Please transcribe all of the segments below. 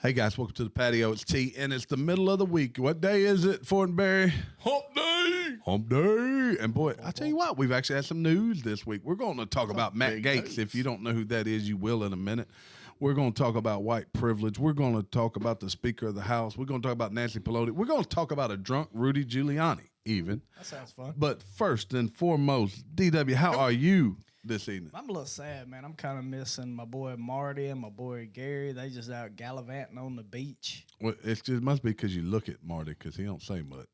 Hey guys, welcome to the patio. It's T, and it's the middle of the week. What day is it, Fortenberry? Hump day. Hump day. And boy, I tell you what, we've actually had some news this week. We're going to talk about Matt Gaetz. If you don't know who that is, you will in a minute. We're going to talk about white privilege. We're going to talk about the Speaker of the House. We're going to talk about Nancy Pelosi. We're going to talk about a drunk Rudy Giuliani, even. That sounds fun. But first and foremost, DW, how are you this evening? I'm a little sad, man. I'm kind of missing my boy Marty and my boy Gary. They just out gallivanting on the beach. Well, it must be because you look at Marty because he don't say much.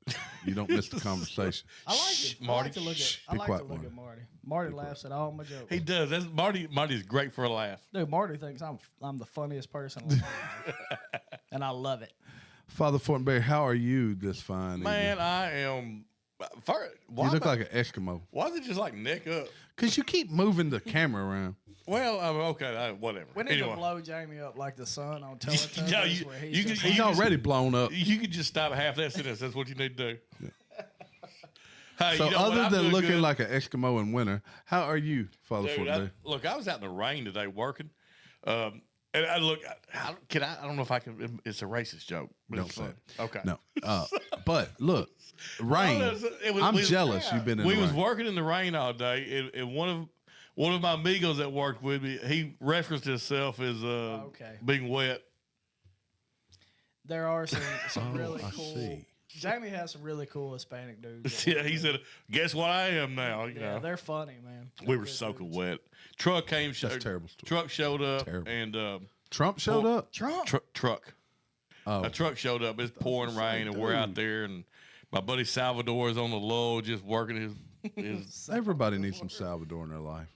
You don't miss the conversation. I like it. Marty. I like to look at. I Be like quiet, to look Marty. at Marty. Marty laughs at all my jokes. He does. That's Marty's great for a laugh. Dude, Marty thinks I'm the funniest person alive, and I love it. Father Fortenberry, how are you this fine Man, evening? I am. You look like an Eskimo. Why is it just like neck up? Because you keep moving the camera around. Well, okay, whatever. We need to blow Jamie up like the sun on Teletubbies. Yeah, you- where you can- He's already blown up. You could just stop half that sentence. That's what you need to do. Hey, So you know what? other I'm than doing looking good. like an Eskimo in winter, how are you, Father Dude, Fortenberry? look, I was out in the rain today working. And I look, I don't know if I can, it's a racist joke. But Don't it's say fun. it. Okay. No. But look, rain. I'm jealous you've been in We the was rain. working in the rain all day, and one of my amigos that worked with me, he referenced himself as Okay. being wet. There are some really I cool. see. Jamie has some really cool Hispanic dudes. Yeah, he said, "Guess what I am now." You Yeah, know, they're funny, man. we were soaking wet. Truck came. That's a terrible story. Truck showed up, Terrible. and Trump showed up? Trump. truck. Oh. A truck showed up. It's pouring rain, and we're out there, and my buddy Salvador is on the low, just working his. Everybody needs some Salvador in their life.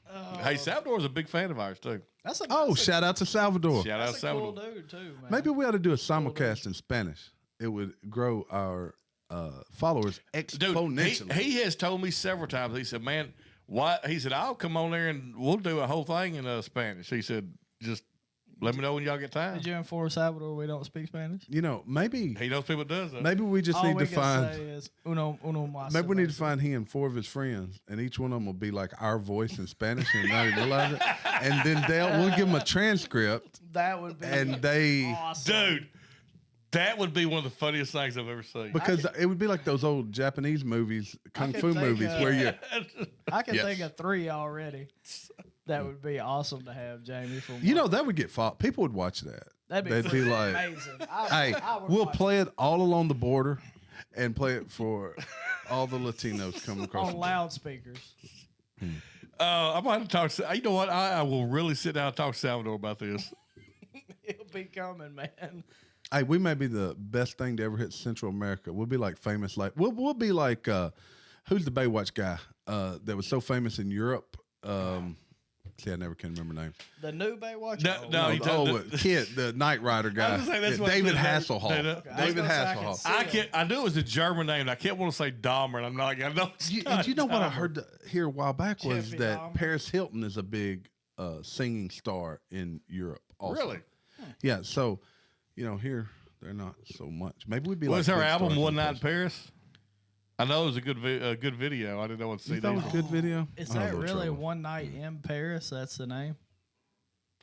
Hey, Salvador's a big fan of ours too. That's a Oh, that's a, shout out to Salvador. Shout out that's a cool Salvador. dude too, man. Maybe we ought to do a simulcast in Spanish. It would grow our followers Dude, exponentially. he has told me several times. He said, "Man, why?" He said, "I'll come on there and we'll do a whole thing in Spanish." He said, "Just let me know when y'all get time." Did you inform Salvador we don't speak Spanish? You know, maybe He knows people does that. maybe we just All need we to can find. say is uno más. Maybe we need to find he and 4 of his friends, and each one of them will be like our voice in Spanish and not even realize it. And then we'll give them a transcript, That would be and they awesome. Dude, that would be one of the funniest things I've ever seen. because it would be like those old Japanese movies, kung could fu think, movies, where you I can Yes. think of 3 already. That would be awesome to have Jamie from. you know that would get fought. People would watch that. that'd be, They'd be freaking like, amazing. "Hey, we'll play it all along the border, and play it for all the Latinos coming across." on the loudspeakers. I'm going to talk. You know what? I will really sit down and talk to Salvador about this. He'll be coming, man. Hey, we may be the best thing to ever hit Central America. We'll be like famous, like we'll be like who's the Baywatch guy that was so famous in Europe? See, I never can remember names. The new Baywatch. No, he told The Knight Rider guy, I was gonna say, that's what David his name- Hasselhoff. Okay, I was David gonna say I can Hasselhoff. see I knew it was a German name. And I kept want to say Dahmer, and I'm not. I know it's You, not and you know what I Dahmer. heard here a while back was Jeffy that Dahmer. Paris Hilton is a big singing star in Europe. Also. Really? Yeah. So, here they're not so much. Maybe we'd be What was like her big album stars One Night in Paris. Paris? I know it was a good video. I didn't know what You CD. thought it was a good video? Is I had that a little really trouble. One Night in Paris? That's the name.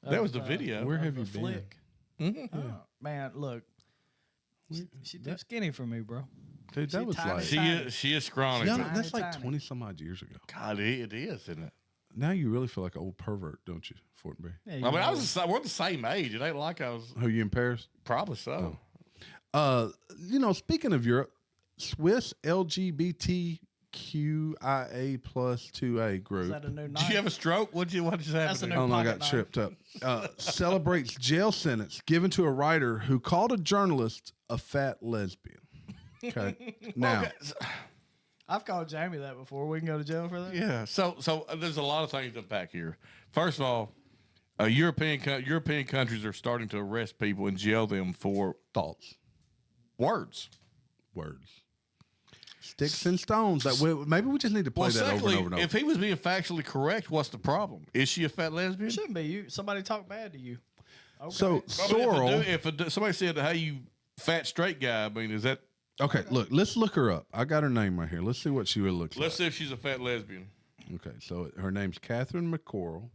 That was the Of, video. Where of have the you been? flick. Oh, man, look, she too skinny for me, bro. Dude, that She was tiny. like She is scrawny. Yeah, too. that's like Tiny. 20 some odd years ago. God, it is, isn't it? Now you really feel like an old pervert, don't you, Fortenberry? Yeah, I you mean, know, we're the same age. It ain't like I was. Who you in Paris? Probably so. Speaking of Europe, Swiss LGBTQIA plus 2A is group. that a new Did night? you have a stroke? What just That's happened? a there? new- Oh no, I pocket got knife. tripped up. Celebrates jail sentence given to a writer who called a journalist a fat lesbian. Okay. Now, I've called Jamie that before. We can go to jail for that. Yeah. So there's a lot of things to unpack here. First of all, European countries are starting to arrest people and jail them for thoughts, words. words, sticks and stones. Maybe we just need to play that over and over and over. if he was being factually correct, what's the problem? Is she a fat lesbian? It shouldn't be you. Somebody talk bad to you. Okay. So I mean, Sorrel. if somebody said, "Hey, you fat straight guy," I mean, is that? Okay, look, let's look her up. I got her name right here. Let's see what she would look Let's like. see if she's a fat lesbian. Okay, so her name's Catherine McCorrell.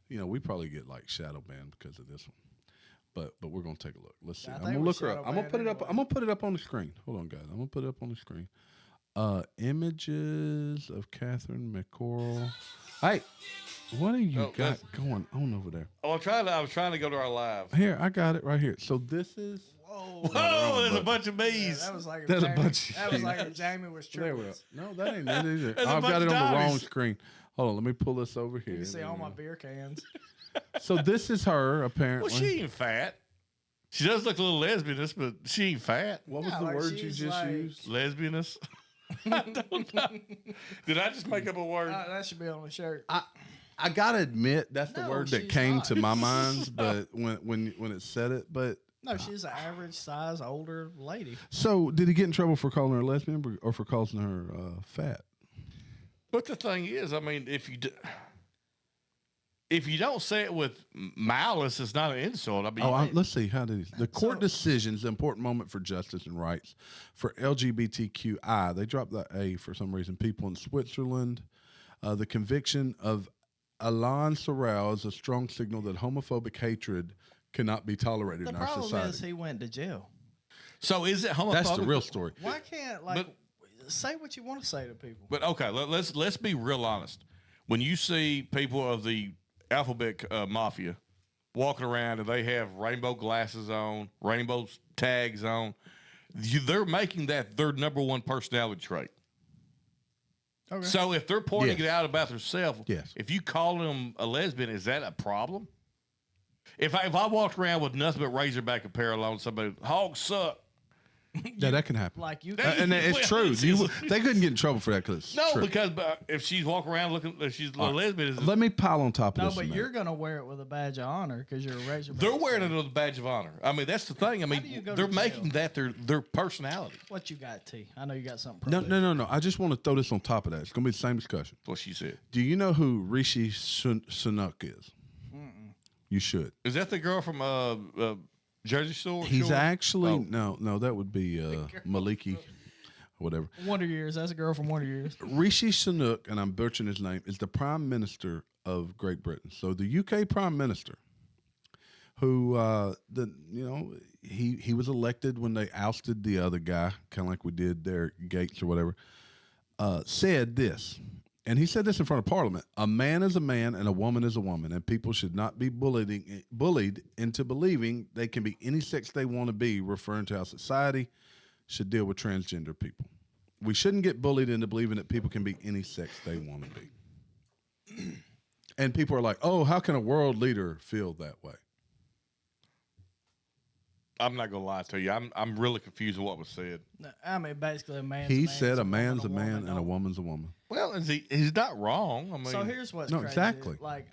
We probably get like shadow banned because of this one. but we're gonna take a look. Let's see. I I'm think gonna we look her should up. have I'm gonna put it up. anyway. I'm gonna put it up on the screen. Hold on, guys. I'm gonna put it up on the screen. Images of Catherine McCorrell. Hey, what do you got going on over there? Oh, I was trying to go to our live. Here, I got it right here. So this is. Whoa, there's a bunch of bees. That was like There's a Jamie, bunch of that was like if Jamie was There we go. triplets. No, that ain't it either. There's a I've bunch got it of on the wrong doggies. screen. Hold on, let me pull this over here. You can see There all we my go. beer cans. So this is her apparently. Well, she ain't fat. She does look a little lesbianist, but she ain't fat. What was Yeah, the like word you she's just like- used? Lesbianist? I don't know. Did I just make up a word? That should be on the shirt. I gotta admit that's the No, word that she's came not. to my mind, but when it said it, but No, she's an average size older lady. so did he get in trouble for calling her lesbian or for calling her fat? But the thing is, I mean, if you don't say it with malice, it's not an insult. I mean, Let's see. How did he? The court decisions, the important moment for justice and rights for LGBTQI. They dropped the A for some reason. People in Switzerland. The conviction of Alain Sorrell is a strong signal that homophobic hatred cannot be tolerated The in our problem society. is he went to jail. so is it homophobic? That's the real story. Why can't say what you want to say to people? But okay, let's be real honest. When you see people of the alphabet mafia walking around and they have rainbow glasses on, rainbow tags on, they're making that their number one personality trait. Okay. So if they're pointing Yes. it out about themselves, Yes. if you call them a lesbian, is that a problem? If I walked around with nothing but Razorback apparel on, somebody hogs suck. Yeah, that can happen. Like you, And it's true. They couldn't get in trouble for that because it's No, true. because if she's walking around looking, if she's a lesbian, Let me pile on top of no, this. but a minute. you're gonna wear it with a badge of honor because you're a razor. they're wearing it as a badge of honor. I mean, that's the thing. I do you mean, go they're to jail? making that their personality. What you got, T? I know you got something. No. I just want to throw this on top of that. It's going to be the same discussion. What she said. Do you know who Rishi Sunak is? You should. Is that the girl from Jersey Shore? He's Shore? actually Oh. no. That would be Maliki, whatever. Wonder Years. That's a girl from Wonder Years. Rishi Sunak, and I'm butchering his name, is the Prime Minister of Great Britain. So the UK Prime Minister, who he was elected when they ousted the other guy, kind of like we did there, Gaetz or whatever, said this. And he said this in front of Parliament: a man is a man and a woman is a woman, and people should not be bullied into believing they can be any sex they want to be, referring to how society should deal with transgender people. We shouldn't get bullied into believing that people can be any sex they want to be. And people are like, oh, how can a world leader feel that way? I'm not gonna lie to you. I'm really confused with what was said. I mean, basically, a man. He said a man's a man and a woman. woman's a woman. Well, he's not wrong. I mean, So here's what's No, crazy. exactly. Like,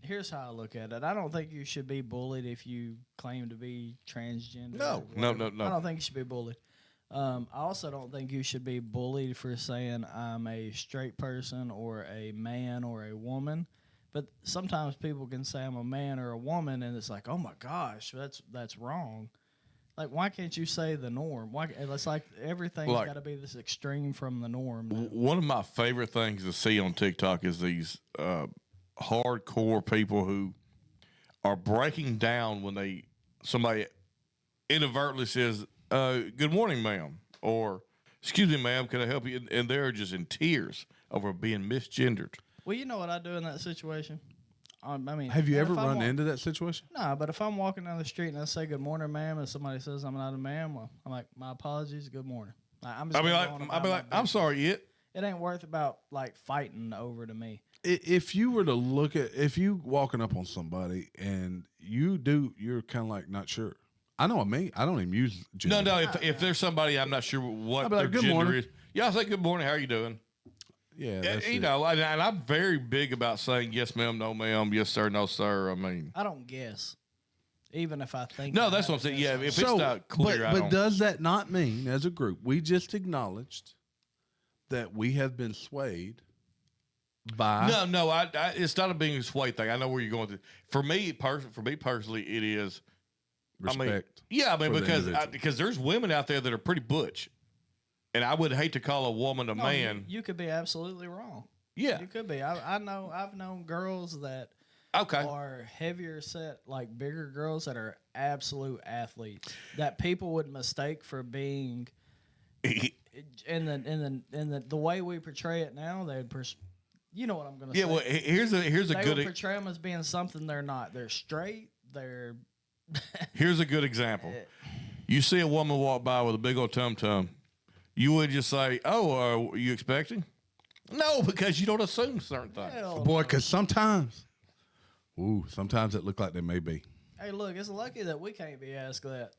here's how I look at it. I don't think you should be bullied if you claim to be transgender. No, or no, whatever. no, no. I don't think you should be bullied. I also don't think you should be bullied for saying I'm a straight person or a man or a woman. But sometimes people can say I'm a man or a woman, and it's like, oh my gosh, that's wrong. Like, why can't you say the norm? Why? It's like everything's Like- got to be this extreme from the norm. now. one of my favorite things to see on TikTok is these hardcore people who are breaking down when somebody inadvertently says, "Good morning, ma'am," or "Excuse me, ma'am, can I help you?" And they're just in tears over being misgendered. Well, you know what I do in that situation? I mean, Have you and ever if I'm run wa- into that situation? No, but if I'm walking down the street and I say good morning, ma'am, and somebody says I'm not a ma'am, well, I'm like, my apologies, good morning. I'm just I'll be gonna like, go on I'll about be my like, I'm business. sorry, it. It ain't worth about like fighting over to me. If you were to look at, if you walking up on somebody and you're kind of like not sure. I know me. I don't even use gender. No. If there's somebody I'm not sure what I'll be their like, "Good gender morning." is, yeah, I'll say good morning. How are you doing? Yeah, that's You it. know, and I'm very big about saying yes, ma'am, no, ma'am, yes, sir, no, sir. I mean, I don't guess, even if I think. no, I that's have what I'm saying. to Yeah, guess. if it's not clear, I but don't. does that not mean, as a group, we just acknowledged that we have been swayed by? No, I it's not a being sway thing. I know where you're going to. For me personally, it is. Respect. I mean, yeah, I mean for the because individual. because there's women out there that are pretty butch, and I would hate to call a woman a No, man. you could be absolutely wrong. Yeah, You could be. I know. I've known girls that Okay. are heavier set, like bigger girls that are absolute athletes that people would mistake for being. In the way we portray it now, you know what I'm going to say. Yeah, well, here's a they good. would portray them as being something they're not. They're straight. They're. Here's a good example. You see a woman walk by with a big old tum tum, you would just say, "Oh, are you expecting?" No, because you don't assume certain things. Boy, because sometimes it look like they may be. Hey, look, it's lucky that we can't be asked that.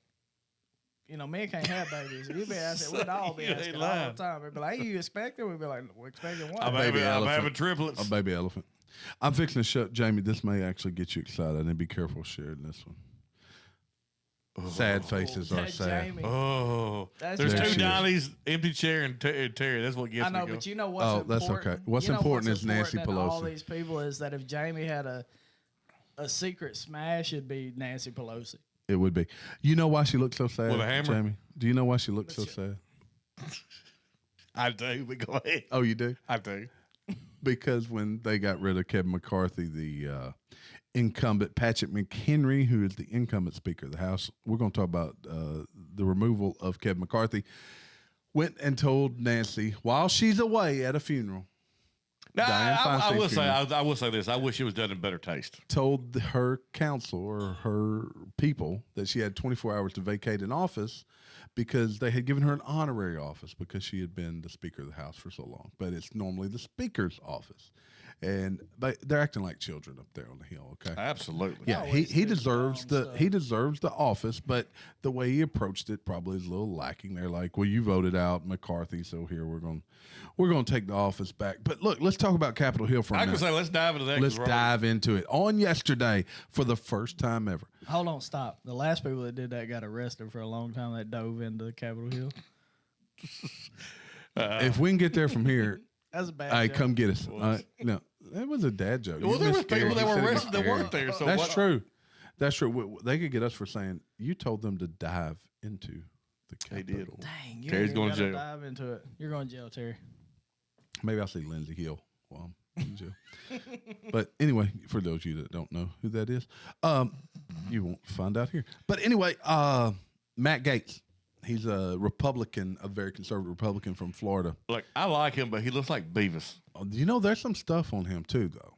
You know, men can't have babies. If you be asked that, we'd all be asking all the time. We'd be like, hey, you expecting? We'd be like, we're expecting what? I'm having triplets. A baby elephant. I'm fixing to shut, Jamie, this may actually get you excited, and be careful sharing this one. Sad faces are sad. Jamie. Oh, That's there's Jamie. two Donnies, empty chair, and Terry. That's what gets me. I know, going. but you know what's important? That's okay. What's important is Nancy important in all Pelosi. these people is that if Jamie had a secret smash, it'd be Nancy Pelosi. It would be. You know why she looks so sad, With a hammer? Jamie? Do you know why she looks so sad? I do, but go ahead. Oh, you do? I do. Because when they got rid of Kevin McCarthy, the incumbent Patrick McHenry, who is the incumbent Speaker of the House, we're going to talk about the removal of Kevin McCarthy, went and told Nancy while she's away at a funeral. Now, I will say, funeral, I will say this. I wish it was done in better taste. told her council or her people that she had 24 hours to vacate an office because they had given her an honorary office because she had been the Speaker of the House for so long. But it's normally the Speaker's office. And they're acting like children up there on the Hill, okay? Absolutely. Yeah, Always he do deserves dumb the stuff. he deserves the office, but the way he approached it probably is a little lacking. They're like, well, you voted out McCarthy, so here we're gonna take the office back. But look, let's talk about Capitol Hill for a I minute. can say let's dive into that. Let's dive into it. On yesterday, for the first time ever, Hold on, stop. The last people that did that got arrested for a long time that dove into Capitol Hill. if we can get there from here, That's a bad hey, joke. come get us. No, that was a dad joke. Well, You there missed was people Gary. that You were said it arrested that was weren't Gary. there. So That's what? true. That's true. They could get us for saying you told them to dive into the They Capitol. did. Dang, you Terry's ain't going to gotta jail. Dive into it. You're going to jail, Terry. Maybe I'll see Lindsay Hill while I'm in jail. But anyway, for those of you that don't know who that is, you won't find out here. But anyway, Matt Gaetz, he's a Republican, a very conservative Republican from Florida. Like I like him, but he looks like Beavis. You know, there's some stuff on him too, though.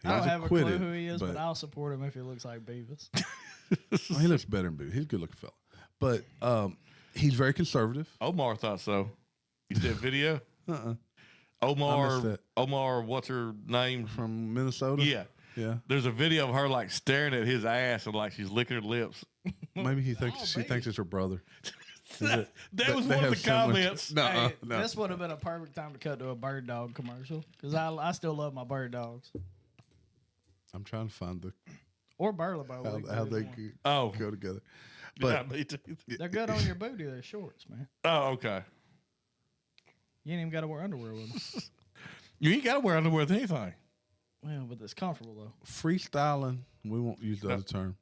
He I don't was have acquitted, a clue who he is, but I'll support him if he looks like Beavis. well, he looks better than Boo. He's a good looking fella. But he's very conservative. Omar thought so. You see that video? I missed Omar, that. Omar, what's her name? From Minnesota? Yeah. Yeah. There's a video of her like staring at his ass and like she's licking her lips. Maybe she thinks it's her brother. That was they one of have the so much- comments. No, Hey, no. this would have been a perfect time to cut to a bird dog commercial because I still love my bird dogs. I'm trying to find Or burley bow. how they Oh. go together. Yeah, But me too. They're good on your booty. They're shorts, man. Oh, okay. You ain't even got to wear underwear with them. You ain't got to wear underwear with anything. Well, but it's comfortable though. freestyling, we won't use the other term.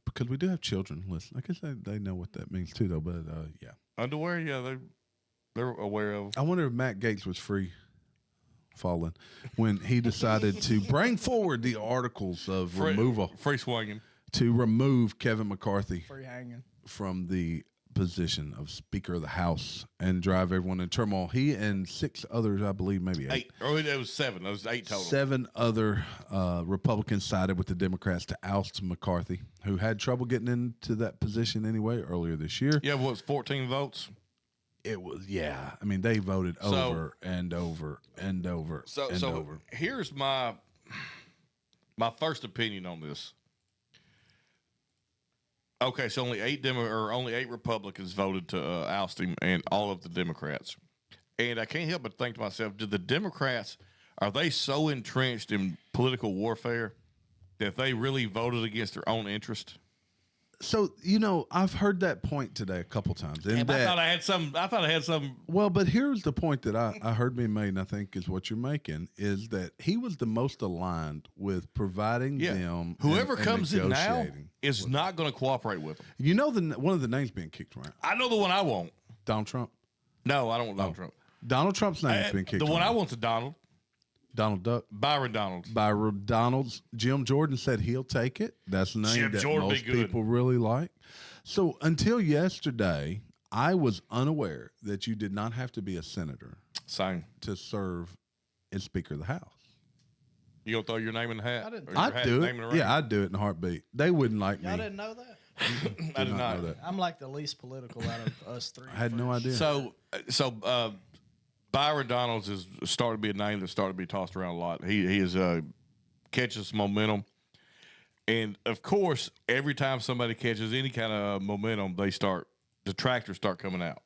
Because we do have children listen. I guess they know what that means too, though. But yeah, Underwear, yeah, they're aware of. I wonder if Matt Gaetz was free falling when he decided to bring forward the articles of removal Free swinging. to remove Kevin McCarthy Free hanging. from the position of Speaker of the House and drive everyone in turmoil. He and 6 others, I believe, maybe 8. 8. Or it was 7. It was 8 total. 7 other Republicans sided with the Democrats to oust McCarthy, who had trouble getting into that position anyway earlier this year. Yeah, what was 14 votes? It was, yeah. I mean, they voted over and over and over and over. Here's my first opinion on this. Okay, so only 8 Republicans voted to oust him, and all of the Democrats. And I can't help but think to myself: did the Democrats, are they so entrenched in political warfare that they really voted against their own interest? So, I've heard that point today a couple times. And I thought I had some. well, but here's the point that I heard being made, and I think is what you're making, is that he was the most aligned with providing them. Whoever and comes in now negotiating. is not going to cooperate with them. You know, one of the names being kicked around, I know the one I want. Donald Trump. No, I don't want Donald Trump. Donald Trump's name has been kicked The one I around. want's a Donald. Donald Duck. Byron Donalds. Byron Donalds. Jim Jordan said he'll take it. That's a name Jim that Jordan most be good. people really like. So until yesterday, I was unaware that you did not have to be a senator Same. to serve as Speaker of the House. You gonna throw your name in the hat? I didn't- Or your I'd hat, do name it. in the ring? Yeah, I'd do it in a heartbeat. They wouldn't like Y'all me. didn't know that? I did not. know that. I'm like the least political out of us three. I had no idea. So Byron Donalds is starting to be a name that's starting to be tossed around a lot. He is catching some momentum, and of course, every time somebody catches any kind of momentum, the tractors start coming out.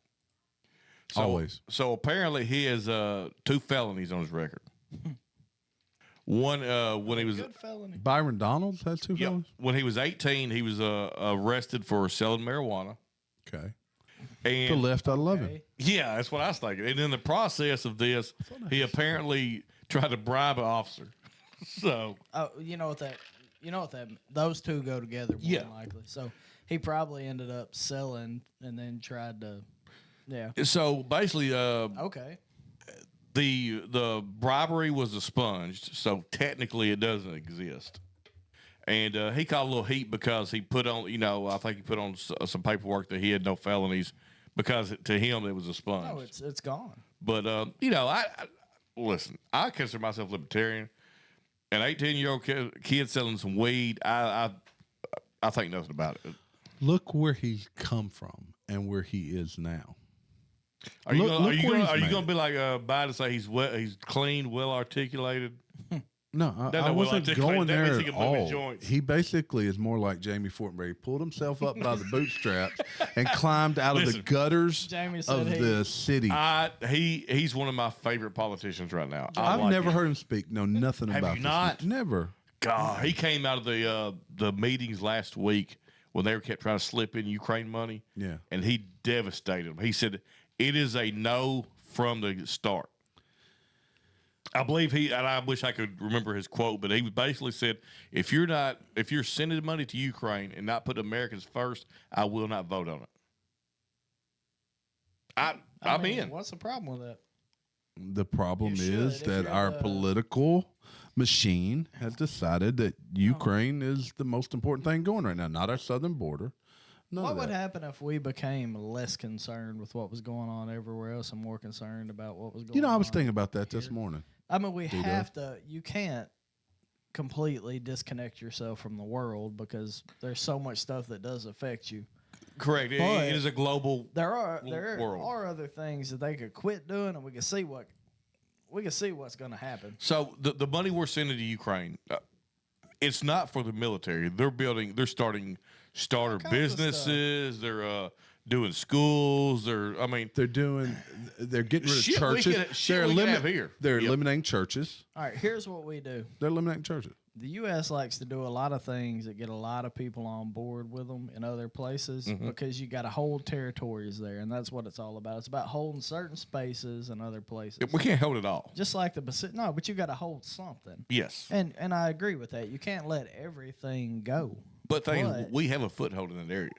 So, Always. So apparently, he has 2 felonies on his record. One when he was Good felony. Byron Donalds has 2 yeah, felonies? when he was 18, he was arrested for selling marijuana. Okay. And To left out of 11. Okay. yeah, that's what I was thinking. And in the process of this, he apparently tried to bribe an officer. So Oh, you know what that? Those two go together more Yeah. than likely. So he probably ended up selling and then tried to. Yeah. so basically, Okay. the bribery was expunged. So technically, it doesn't exist. And he caught a little heat because he put on, I think he put on some paperwork that he had no felonies because to him it was expunged. No, it's gone. But I listen. I consider myself libertarian. An 18-year-old kid selling some weed, I think nothing about it. Look where he's come from and where he is now. Are you Look gonna, where he's going to made be like Biden say he's clean, well articulated? No, I well wasn't articulated. going That there means he at can move his all. joints. He basically is more like Jamie Fortenberry. He pulled himself up by the bootstraps and climbed out of the Listen, gutters Jamie said of he- the city. He's one of my favorite politicians right now. I've never heard him speak. Know nothing Have about you this. not? Never. God, he came out of the meetings last week when they kept trying to slip in Ukraine money. Yeah. And he devastated them. He said it is a no from the start. I believe and I wish I could remember his quote, but he basically said, if you're sending money to Ukraine and not putting Americans first, I will not vote on it. I'm in. What's the problem with that? The problem You should, is if that you're our the- political machine has decided that Ukraine is the most important thing going right now, not our southern border. None What of would that. happen if we became less concerned with what was going on everywhere else and more concerned about what was going on? I was thinking about that this morning. I mean, we have to. You can't completely disconnect yourself from the world because there's so much stuff that does affect you. Correct. It But is a global. There world. are other things that they could quit doing, and we can see what's going to happen. So the money we're sending to Ukraine, it's not for the military. They're starting starter kinds of businesses. They're doing schools. They're Getting rid of Shit, we churches. could- we could have here. They're Yep. eliminating churches. All right, here's what we do. They're eliminating churches. The U.S. likes to do a lot of things that get a lot of people on board with them in other places because you got to hold territories there, and that's what it's all about. It's about holding certain spaces and other places. we can't hold it all. Just like the Pacific. No, but you got to hold something. Yes, And I agree with that. You can't let everything go. but thing is, But- we have a foothold in that area.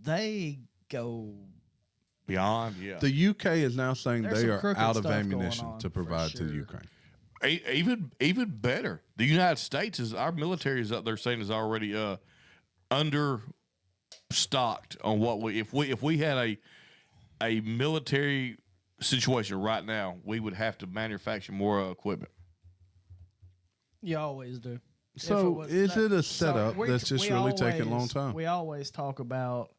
They go. Beyond, yeah. The UK is now saying There's they some are crooked out of stuff going ammunition on, to for provide to the sure. Ukraine. Even better, the United States our military is up there saying is already understocked on what if we had a military situation right now, we would have to manufacture more equipment. You always do. So is it a setup that's just we really taking a long always- time? We always talk about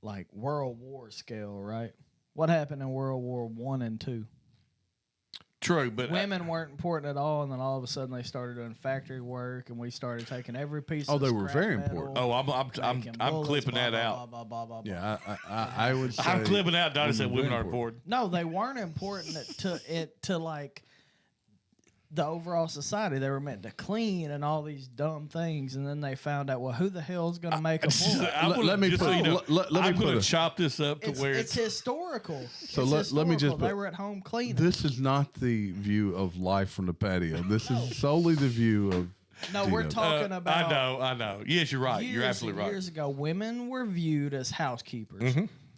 like World War scale, right? What happened in World War I and II? True, but Women weren't important at all, and then all of a sudden they started doing factory work, and we started taking every piece. Oh, of they were scrap very metal, important. oh, I'm making bullets, clipping blah, that blah, out. blah, blah, blah, blah, blah. Yeah, I would say I'm clipping out. Donnie said women very aren't important. No, they weren't important to like the overall society. They were meant to clean and all these dumb things, and then they found out, well, who the hell's going to make a bullet? Let me put- let me I'm put going a- to chop this up to where It's historical. So It's let me just historical. put- They were at home cleaning. This is not the view of life from the patio. This is solely the view of No, we're Dino. talking about. I know. Yes, you're right. You're years absolutely and right. Years ago, women were viewed as housekeepers,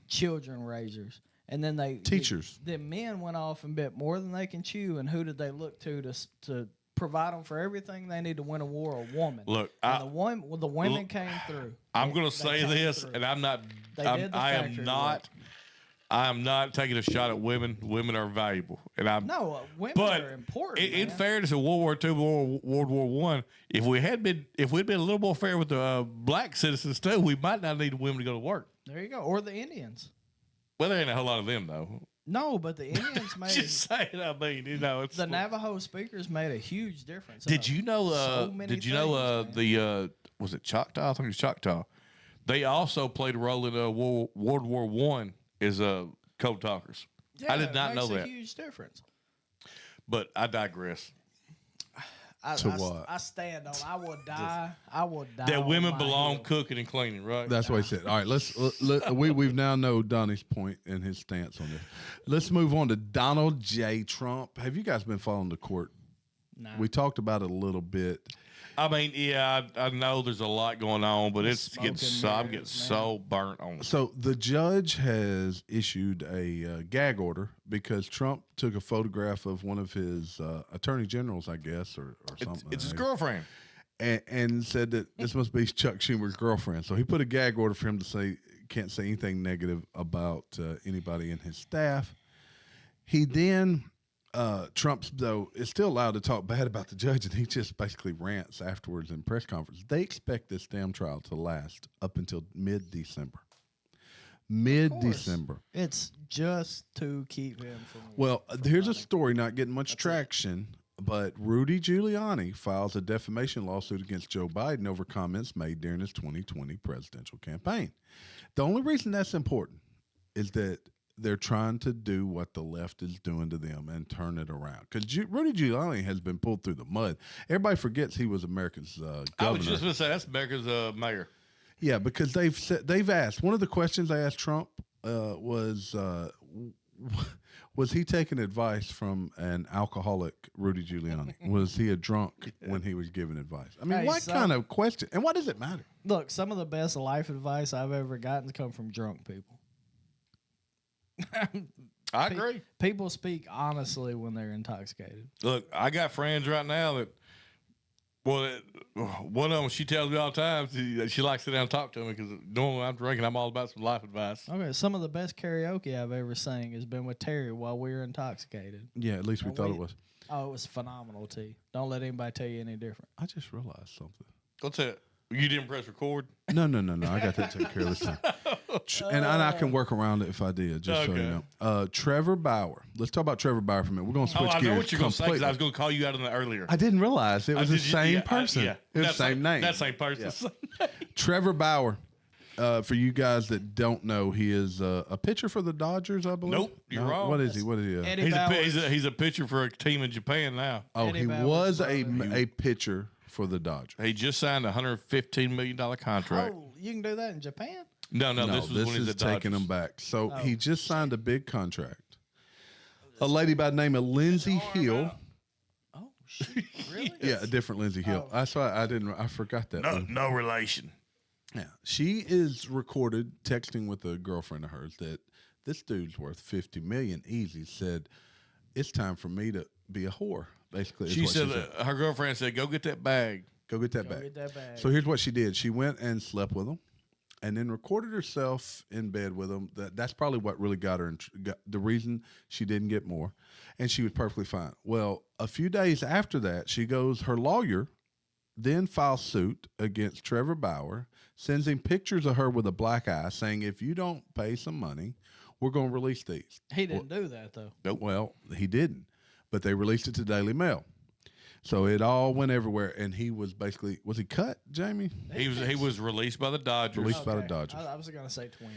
children raisers, And then teachers. The men went off and bit more than they can chew. And who did they look to provide them for everything they need to win a war? A woman. Look, the women came through. I'm going to say this, and I'm not. I am not taking a shot at women. Women are valuable, and women are important. In fairness, in World War II, World War I, if we'd been a little more fair with the black citizens too, we might not need women to go to work. There you go, or the Indians. Well, there ain't a whole lot of them though. No, but the Indians made. Just saying, I mean, it's the Navajo speakers made a huge difference. Did you know? Was it Choctaw? I think it was Choctaw. They also played a role in World War I as code talkers. Yeah, I did not know that. Makes a huge difference. But I digress. What? I stand on. I will die. That women on belong heel. cooking and cleaning, right? That's what he said. All right, we've now know Donnie's point and his stance on this. Let's move on to Donald J. Trump. Have you guys been following the court? No. We talked about it a little bit. I mean, yeah, I know there's a lot going on, but I'm getting so burnt on it. So the judge has issued a gag order because Trump took a photograph of one of his attorney generals, I guess, or something. It's his girlfriend. And said that this must be Chuck Schumer's girlfriend. So he put a gag order for him to say, can't say anything negative about anybody in his staff. He then... Trump, though, is still allowed to talk bad about the judge, and he just basically rants afterwards in press conference. They expect this damn trial to last up until mid-December. Mid-December. It's just to keep him from... Well, here's a story not getting much traction, but Rudy Giuliani files a defamation lawsuit against Joe Biden over comments made during his 2020 presidential campaign. The only reason that's important is that they're trying to do what the left is doing to them and turn it around. Because Rudy Giuliani has been pulled through the mud. Everybody forgets he was America's governor. I was just going to say, that's America's mayor. Yeah, because they've asked, one of the questions they asked Trump was he taking advice from an alcoholic Rudy Giuliani? Was he a drunk when he was giving advice? I mean, what kind of question? And why does it matter? Look, some of the best life advice I've ever gotten come from drunk people. I agree. People speak honestly when they're intoxicated. Look, I got friends right now that, one of them, she tells me all the time, she likes to sit down and talk to me because normally I'm drinking, I'm all about some life advice. Okay, some of the best karaoke I've ever sang has been with Terry while we were intoxicated. Yeah, at least we thought it was. Oh, it was phenomenal, T. Don't let anybody tell you any different. I just realized something. What's that? You didn't press record? No. I got that taken care of this time. And I can work around it if I did, just so you know. Trevor Bauer. Let's talk about Trevor Bauer for a minute. We're going to switch gears. I know what you're going to say because I was going to call you out on that earlier. I didn't realize it was the same person. Yeah. It was the same name. That same person. Yeah. Trevor Bauer. For you guys that don't know, he is a pitcher for the Dodgers, I believe. Nope, you're wrong. What is he? He's a pitcher for a team in Japan now. Oh, Eddie he Bauer's was a pitcher for the Dodgers. He just signed a $115 million contract. Oh, you can do that in Japan? No, this was when he's taking him back. So he just signed a big contract. A lady by the name of Lindsey Hill. Oh, shit, really? Yeah, a different Lindsey Hill. Oh. That's why I forgot that. No relation. Yeah, she is recorded texting with a girlfriend of hers that this dude's worth $50 million easy. Said it's time for me to be a whore. Basically, she said her girlfriend said, "Go get that bag. Go get that bag." So here's what she did: she went and slept with him, and then recorded herself in bed with him. That's probably what really got her. The reason she didn't get more, and she was perfectly fine. Well, a few days after that, her lawyer then files suit against Trevor Bauer, sends him pictures of her with a black eye, saying, "If you don't pay some money, we're going to release these." He didn't do that though. Nope. Well, he didn't, but they released it to Daily Mail. So it all went everywhere, and he was basically, was he cut, Jamie? He was released by the Dodgers. By the Dodgers. I was going to say Twins.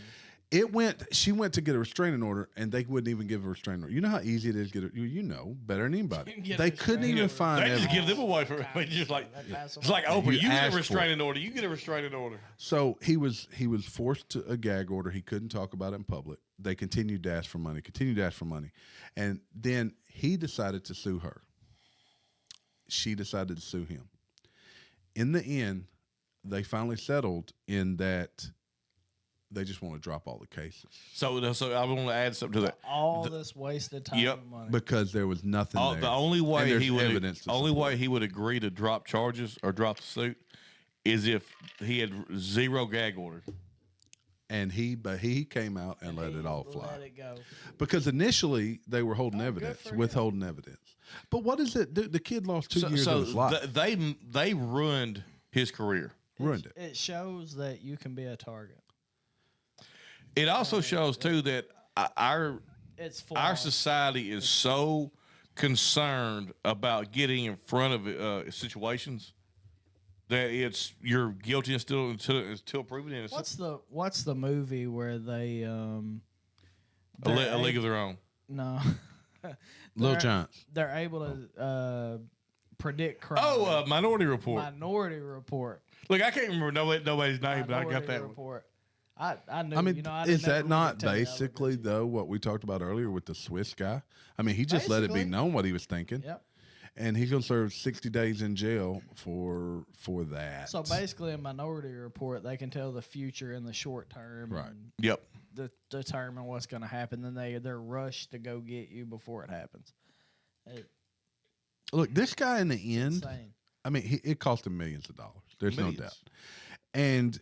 She went to get a restraining order, and they wouldn't even give her a restraining order. You know how easy it is to get you know better than anybody. They couldn't even find They just give them away for just like it's like Oprah. You get a restraining order. You get a restraining order. So he was forced to a gag order. He couldn't talk about it in public. They continued to ask for money, and then he decided to sue her. She decided to sue him. In the end, they finally settled in that They just want to drop all the cases So I want to add something to that. All this wasted time and money. because there was nothing there. The only And way there's he would evidence to only support way it. he would agree to drop charges or drop the suit is if he had zero gag order. And he came out and let it all fly. Let it go. Because initially they were holding good evidence, for withholding evidence. But what is it? The kid lost 2 years of his life. They ruined his career. Ruined it. It shows that you can be a target. It also shows too that our It's society is so concerned about getting in front of situations that you're guilty until proven innocent. What's the movie where they A League of Their Own. No. Little Giants. They're able to predict crime. Oh, Minority Report. Minority Report. Look, I can't remember nobody's name, but I got that one. Report. I knew. I mean, I is never that not tell you that basically would be- though what we talked about earlier with the Swiss guy? I mean, he just let it be Basically. known what he was thinking, Yep. and he's gonna serve 60 days in jail for that. So basically, in Minority Report, they can tell the future in the short term, Right. and Yep. determine what's going to happen. Then they're rushed to go get you before it happens. Look, this guy in the end, Insane. I mean, it cost him millions of dollars. There's Millions. no doubt. And,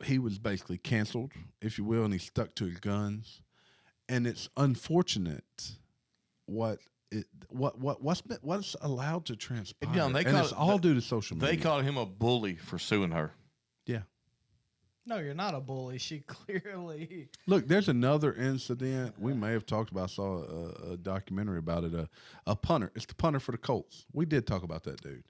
he was basically canceled, if you will, and he stuck to his guns. And it's unfortunate what's allowed to transpire. Yeah, and and it's all due to social media. They called him a bully for suing her. Yeah. No, you're not a bully. She clearly. Look, there's another incident we may have talked about. I saw a documentary about it. A punter. It's the punter for the Colts. We did talk about that dude.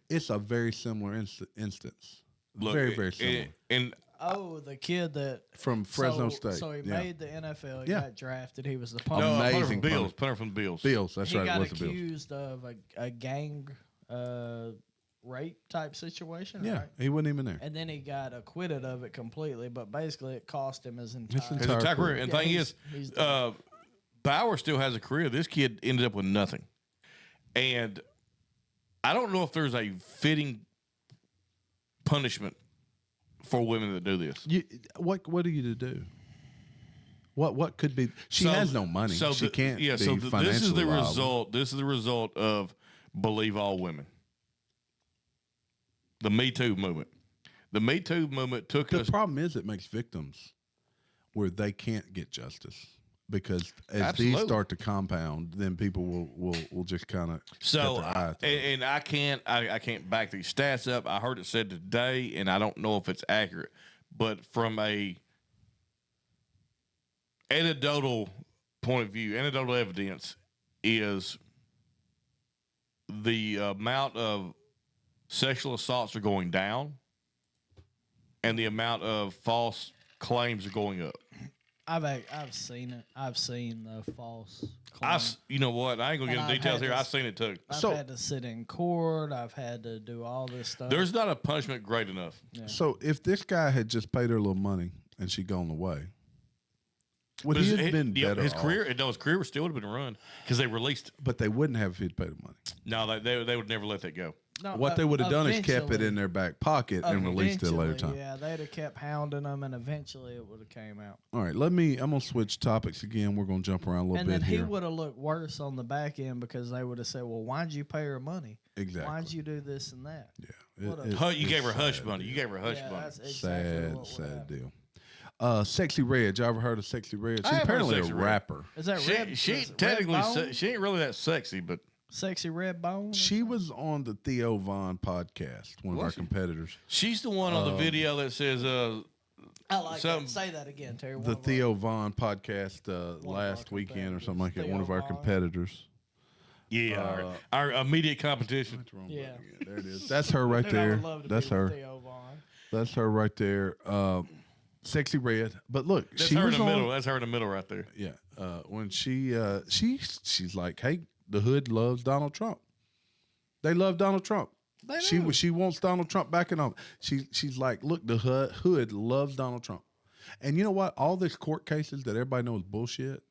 It's a very similar instance. Look, very, very similar. And Oh, the kid that from Fresno State. So he Yeah. made the NFL. He Yeah. got drafted. He was the punter. no, punter Amazing from Bills. punter. Punter from Bills. Bills. That's he right. It got was the Bills. accused of a gang rape type situation. Yeah, right? he wasn't even there. And then he got acquitted of it completely, but basically it cost him his entire. His His entire entire career. career. And Yeah, thing he's is, done. Bauer still has a career. This kid ended up with nothing. And I don't know if there's a fitting punishment for women that do this. What are you to do? What could be? She has no money. She can't. Yeah. be So this is financially the liable. result. This is the result of believe all women. The Me Too movement. The Me Too movement took The us. problem is it makes victims where they can't get justice because as Absolutely. these start to compound, then people will just kind of So, and I can't back these stats up. I heard it said today, and I don't know if it's accurate, but from a anecdotal point of view, anecdotal evidence is the amount of sexual assaults are going down, and the amount of false claims are going up. I've seen it. I've seen the false claim. You know what? I ain't gonna get And into I've details had here. this- I've seen it too. I've So- had to sit in court. I've had to do all this stuff. There's not a punishment great enough. So if this guy had just paid her a little money and she gone away, would he have been better his off? career? No, his career still would have been run because they released. But they wouldn't have if he'd paid the money. No, they would never let that go. No, What they would have done is kept it eventually- in their back pocket and released it at a later time. Yeah, they'd have kept hounding them, and eventually it would have came out. All right, I'm gonna switch topics again. We're gonna jump around a little And bit then he here. would have looked worse on the back end because they would have said, "Well, why'd you pay her money? Exactly. Why'd you do this and that?" Yeah, What a- You it's gave her hush sad, money. You gave her hush Yeah, money. that's exactly what would sad happen. deal. Sexy Red. You ever heard of Sexy Red? I She's have heard of apparently Sexy a Red. rapper. Is that red? She is it ain't technically red bone? she ain't really that sexy, but Sexy red bone. or She something? was on the Theo Von podcast, one of our Was she? competitors. she's the one on the video that says I like some- that. Say that again, Terry. The Theo Von podcast our last weekend or competitors. something like that. Theo One of our Von. competitors. our immediate competition. What's wrong Yeah. with it? There it is. That's her right Dude, I there. would love to That's be with her. Theo Von. That's her right there. Sexy Red. But look, That's she her in was the on. middle. That's her in the middle right there. Yeah. When she's like, hey, the hood loves Donald Trump. They love Donald Trump. They She do. she wants Donald Trump back in office. She's like, look, the hood loves Donald Trump. And you know what? All these court cases that everybody knows bullshit.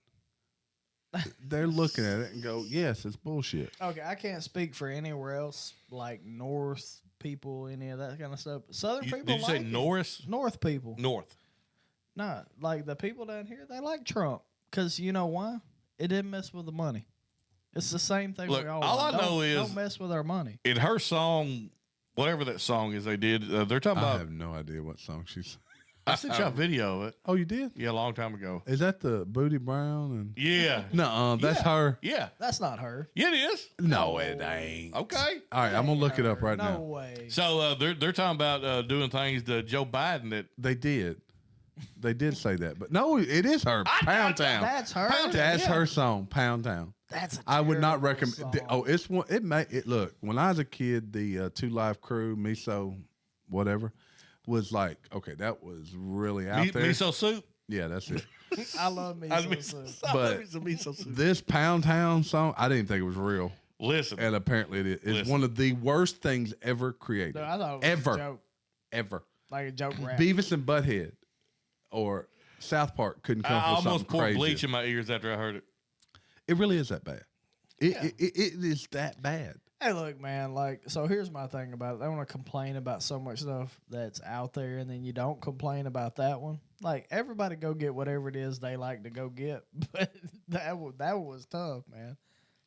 They're looking at it and go, yes, it's bullshit. Okay, I can't speak for anywhere else, like North people, any of that kind of stuff. Southern people Did you say like it. Norris? North people. North. Nah, like the people down here, they like Trump because you know why? It didn't mess with the money. It's the same thing. Look, we all all want. I know is don't mess with our money. In her song, whatever that song is, they did. They're talking I about. have no idea what song she's. I sent you a video of it. Oh, you did? Yeah, a long time ago. Is that the Booty Brown? And Yeah. no, that's her. Yeah. That's not her. Yeah, it is. No, it ain't. Okay. All right, I'm gonna look it up right no now. No way. So they're talking about doing things to Joe Biden that. They did. They did say that, but no, it is her. Pound Town. That's her. That's her song. Pound Town. That's a I would not terrible recommend. song. Oh, it's one. It may. It look. When I was a kid, the 2 Live Crew, Miso, whatever, was like okay. That was really out there. Miso soup. Yeah, that's it. I love me some soup. But this Pound Town song, I didn't think it was real, Listen. and apparently it is. It's one of the worst things ever created. Dude, I thought it was ever, a joke. ever. Like a joke rap. Beavis and Butthead or South Park couldn't come I up with almost something poured crazy. bleach in my ears after I heard it. It really is that bad. It is that bad. Hey, look, man. Like, so here's my thing about it. They want to complain about so much stuff that's out there, and then you don't complain about that one. Like, everybody go get whatever it is they like to go get, but that was tough, man.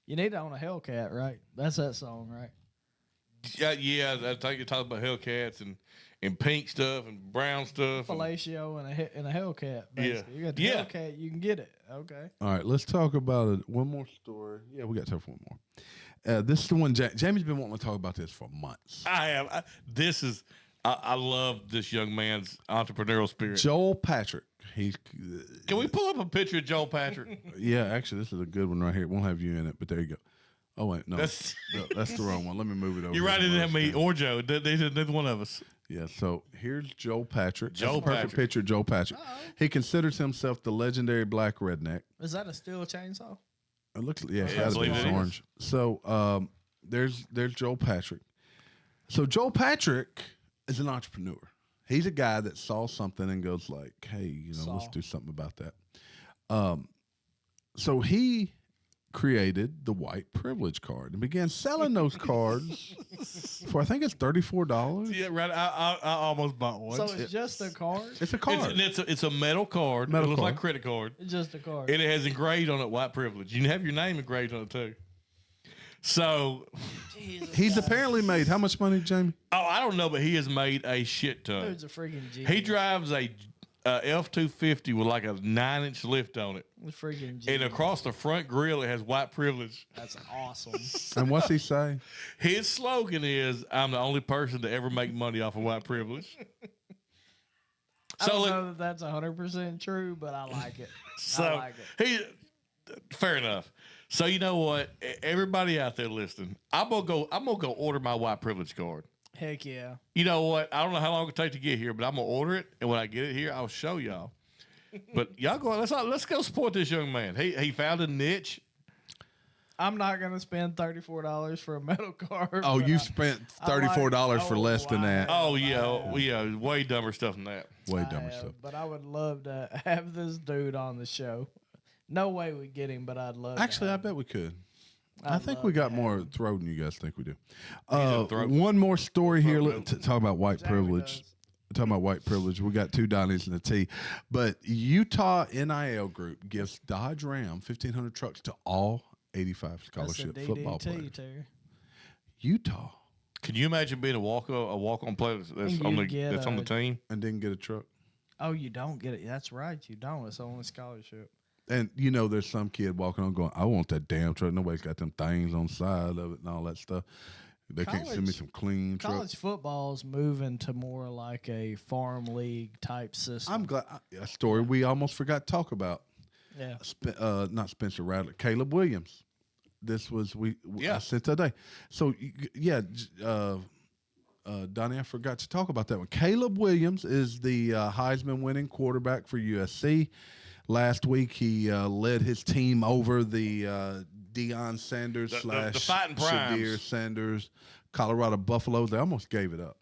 You need to own a Hellcat, right? That's that song, right? Yeah. I think you're talking about Hellcats and pink stuff and brown stuff. Fellatio and a Hellcat. Basically. You got the Yeah. Hellcat, you can get it. Okay. All right, let's talk about it. One more story. Yeah, we got time for one more. This is the one Jamie's been wanting to talk about this for months. I have. I love this young man's entrepreneurial spirit. Joel Patrick. Can we pull up a picture of Joel Patrick? Yeah, actually, this is a good one right here. It won't have you in it, but there you go. Oh wait, no, That's- that's the wrong one. Let me move it over. You're right. It here didn't have me first. or Joe. Neither one of us. Yeah, so here's Joel Patrick. Joel That's a perfect Patrick. picture of Joel Patrick. Uh-oh. He considers himself the legendary black redneck. Is that a steel chainsaw? It looks, yeah, it's Yeah, I gotta be. believe It's it is. orange. So there's Joel Patrick. So Joel Patrick is an entrepreneur. He's a guy that saw something and goes like, "Hey, let's do something about that." So he created the white privilege card and began selling those cards for I think it's $34. Yeah, right. I almost bought one. So it's just a card? It's a card. It's a metal card. Metal it looks card. like a credit card. It's just a card. And it has engraved on it white privilege. You can have your name engraved on it too. So, He's apparently made how much money, Jamie? I don't know, but he has made a shit ton. Dude's a freaking genius. He drives a F-250 with like a 9-inch lift on it. He's freaking genius. And across the front grill, it has white privilege. That's awesome. And what's he say? His slogan is, "I'm the only person to ever make money off of white privilege." I don't know that that's 100% true, but I like it. I like it. Fair enough. So you know what? Everybody out there listening, I'm gonna go order my white privilege card. Heck yeah. You know what? I don't know how long it'll take to get here, but I'm gonna order it, and when I get it here, I'll show y'all. But y'all go. Let's go support this young man. He found a niche. I'm not going to spend $34 for a metal card. Oh, but you I- spent I like- $34 for less than wow. that. Oh yeah, way dumber stuff than that. Way I dumber have, stuff. But I would love to have this dude on the show. No way we get him, but I'd love Actually, to I have bet we could. I I'd think love we to got have more him. throat than you guys think we do. a throat. One more story here. Throat To talk about white Jamie privilege. does. Talking about white privilege. We got 2 Donnies and a T. But Utah NIL group gives Dodge Ram 1,500 trucks to all 85 That's a scholarship football DDT, players. Terry. Utah Can you imagine being a walk-on player that's And on you the get that's on the team? and didn't get a truck. Oh, you don't get it. That's right. You don't. It's only scholarship. And there's some kid walking on going, I want that damn truck. Nobody's got them things on the side of it and all that stuff. They can't send me College- some clean trucks. College football's moving to more like a farm league type system. I'm glad. A story we almost forgot to talk about. yeah. Not Spencer Rattler, Caleb Williams. This was I sent today. So Donnie, I forgot to talk about that one. Caleb Williams is the Heisman winning quarterback for USC. Last week he led his team over the Deion Sanders the Fighting Primes. Shadir Sanders Colorado Buffaloes. They almost gave it up,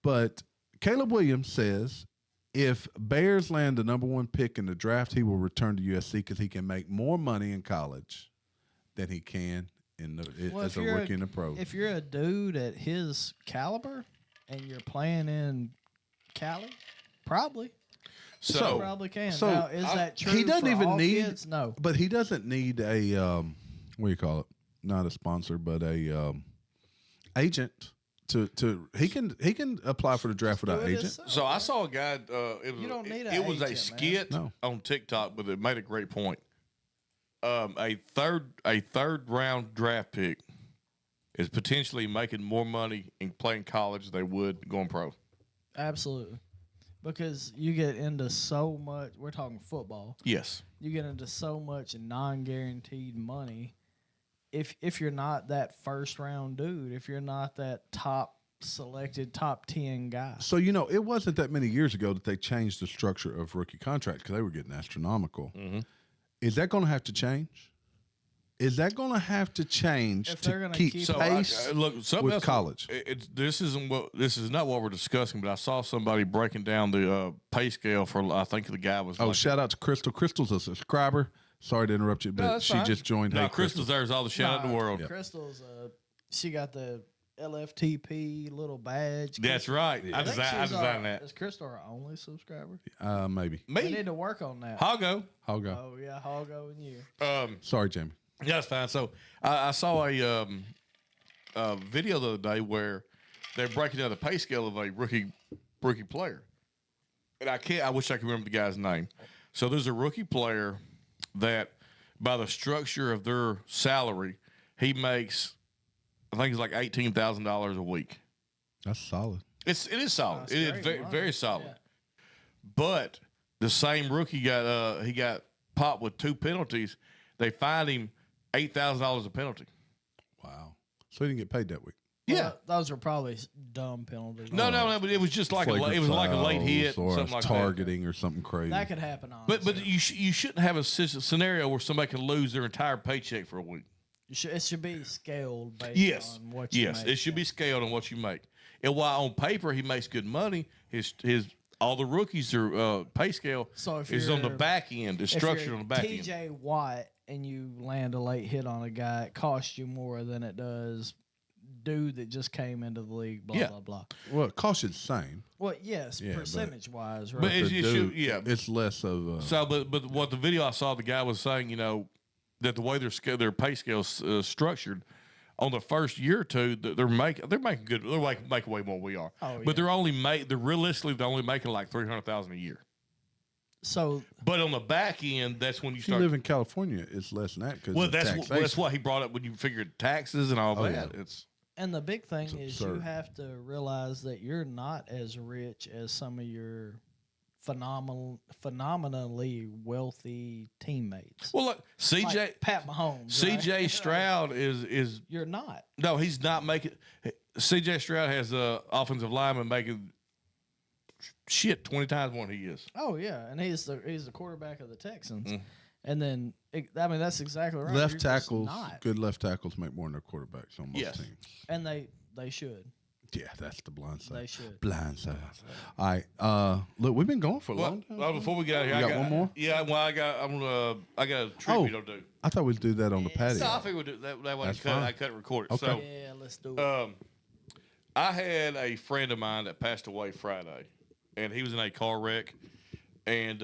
but Caleb Williams says if Bears land the number 1 pick in the draft, he will return to USC because he can make more money in college than he can as a rookie in the pros. If you're a dude at his caliber and you're playing in Cali, probably. So probably can. so now, is that true? he doesn't for even all need. kids? No. But he doesn't need a what do you call it? Not a sponsor, but a agent to he can apply for the draft without Do it agent. himself. So I saw a guy. You don't need an it was a agent, skit man. on TikTok, but it made a great point. A third round draft pick is potentially making more money in playing college than they would going pro. Absolutely. Because you get into so much. We're talking football. Yes. You get into so much non-guaranteed money. If you're not that first round dude, if you're not that top 10 guy. So it wasn't that many years ago that they changed the structure of rookie contracts because they were getting astronomical. Mm-hmm. Is that going to have to change? Is that going to have to change If they're to gonna keep keep- So pace something with else, college? This is not what we're discussing, but I saw somebody breaking down the pay scale for. I think the guy was. Oh, like, shout out to Crystal. Crystal's a subscriber. Sorry to interrupt you, but that's she fine. just joined. No, Hey, Crystal deserves all the shout out in the world. Crystal's she got the LFTP little badge. That's right. I think designed she's that. Is Crystal our only subscriber? Maybe. We Me, need to work on that. Hago. I'll go. Oh yeah, Hoggo and you. Sorry, Jamie. Yeah, that's fine. So I saw a video the other day where they're breaking down the pay scale of a rookie player, and I wish I could remember the guy's name. So there's a rookie player that, by the structure of their salary, he makes, I think it's like $18,000 a week. That's solid. It is solid. That's It is great very, money. very solid. Yeah. But the same rookie got popped with 2 penalties. They fined him $8,000 a penalty. Wow. So he didn't get paid that week. Yeah. Those were probably dumb penalties. No, but it was just like a Flagrant late fouls hit, or something like targeting or something crazy. That could happen. that. Honestly. But you shouldn't have a scenario where somebody can lose their entire paycheck for a week. It should be scaled based Yes, on what you yes, make. it should be scaled on what you make. And while on paper he makes good money, his all the rookies their pay scale So if is on the you're- back end. It's If structured you're on the back end. TJ Watt and you land a late hit on a guy, it costs you more than it does dude that just came into the league. Blah Yeah. blah blah. Well, it costs you the same. Well, yes, Yeah, percentage wise, right? But it The should- dude, yeah. It's less of a... So, but what the video I saw, the guy was saying, that the way their pay scale's structured, on the first year or two, they're making good. They're making way more than we are. Oh, yeah. But they're realistically only making like $300,000 a year. So But on the back end, that's when you if you start. live in California, it's less than that because Well, that's what he brought up when you figured taxes and all that. yeah. It's and the big thing is you absurd. have to realize that you're not as rich as some of your phenomenally wealthy teammates. well, look, CJ Like Pat Mahomes. CJ right? Stroud is You're not. no, he's not making. CJ Stroud has a offensive lineman making shit 20 times more than he is. Oh yeah, and he's the quarterback of the Texans. And then that's exactly right. left You're just tackles, not. good left tackles make more than their quarterbacks on most Yes. teams. And they should. Yeah, that's the blind side. They should. Blind side. All right. Look, we've been going for a long time. Well, before we get out of here, You I got one more? Yeah, well, I got a tribute to do. I thought we'd do that on the patio. So I figured we'd do that way. That's fine. I couldn't record it. Okay. So Yeah, let's do it. I had a friend of mine that passed away Friday, and he was in a car wreck, and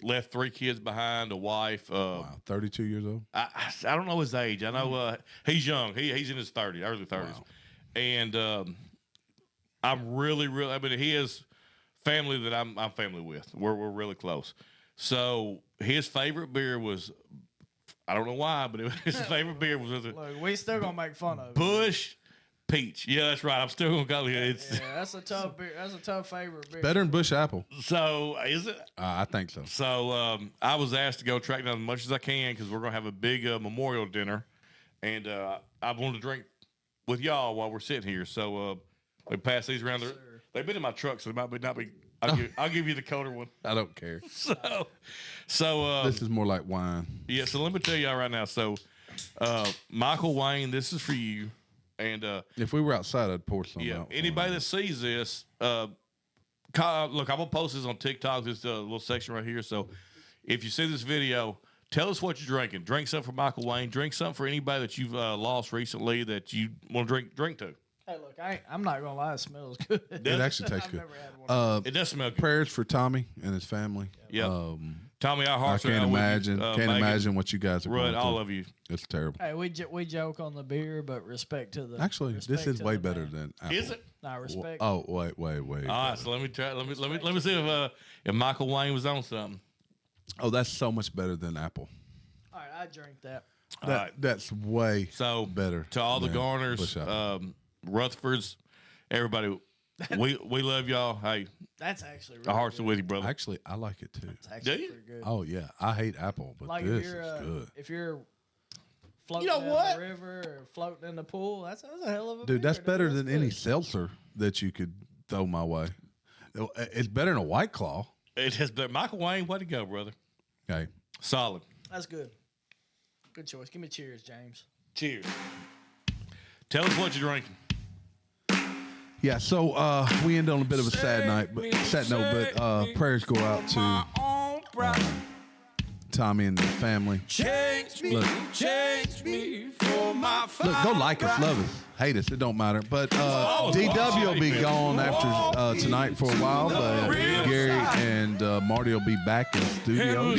left 3 kids behind, a wife. Wow, 32 years old. I don't know his age. I know he's young. He's in his early 30s, Wow. and I'm really. I mean, he is family that I'm family with. We're really close. So his favorite beer was, I don't know why, but his favorite beer was Look, we still gonna make fun of it. Bush Peach. Yeah, that's right. I'm still gonna call it. It's Yeah, that's a tough beer. That's a tough favorite beer. Better than Bush Apple. so is it? I think so. So I was asked to go track down as much as I can because we're gonna have a big memorial dinner, and I wanted to drink with y'all while we're sitting here. So we pass these around. They've been in my truck, so they might not be. I'll give you the colder one. I don't care. So This is more like wine. yeah. So let me tell y'all right now. So Michael Wayne, this is for you, and If we were outside, I'd pour some yeah. out. for Anybody him. that sees this, look, I'm gonna post this on TikTok. This little section right here. So if you see this video, tell us what you're drinking. Drink something for Michael Wayne. Drink something for anybody that you've lost recently that you want to drink to. Hey, look, I'm not gonna lie, it smells good. It actually tastes I've good. never had one. It does smell good. Prayers for Tommy and his family. Yeah. Tommy, our I hearts can't are out imagine. with you. Can't Megan, imagine what you guys are going Rudd, all through. of you. It's terrible. Hey, we joke on the beer, but respect to the. Actually, this respect is to way the better man. than Apple. Is it? Nah, respect. Oh, wait. All right, so let me try. Let me see if Michael Wayne was on something. Oh, that's so much better than Apple. All right, I drink that. That's way So better. to all the than Garners, Bush Apple. Rutherfords, everybody. we love y'all. Hey, That's actually really our hearts good. are with you, brother. Actually, I like it too. It's actually Do you? pretty good. Oh yeah, I hate Apple, but Like this if you're is good. if you're floating know in what? the river or floating in the pool, that's a hell of a Dude, beer, that's better That's than any good. seltzer that you could throw my way. It's better than a White Claw. It has been Michael Wayne. Way to go, brother. Okay. Solid. That's good. Good choice. Give me cheers, James. Cheers. Tell us what you're drinking. Yeah, so we end on a bit of a sad note, but prayers go out to Tommy and the family. Look, go like us, love us, hate us, it don't matter. But DW will be gone after tonight for a while, but Gary and Marty will be back in the studio.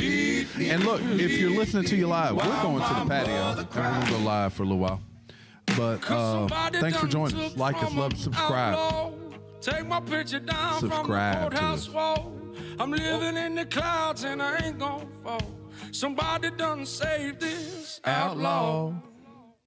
And look, if you're listening to you live, we're going to the patio, and we're going to go live for a little while. But thanks for joining us. Like us, love us, subscribe. Take my picture down Subscribe from the to courthouse us. wall. I'm living in the clouds and I ain't gonna fall. Somebody done saved this outlaw.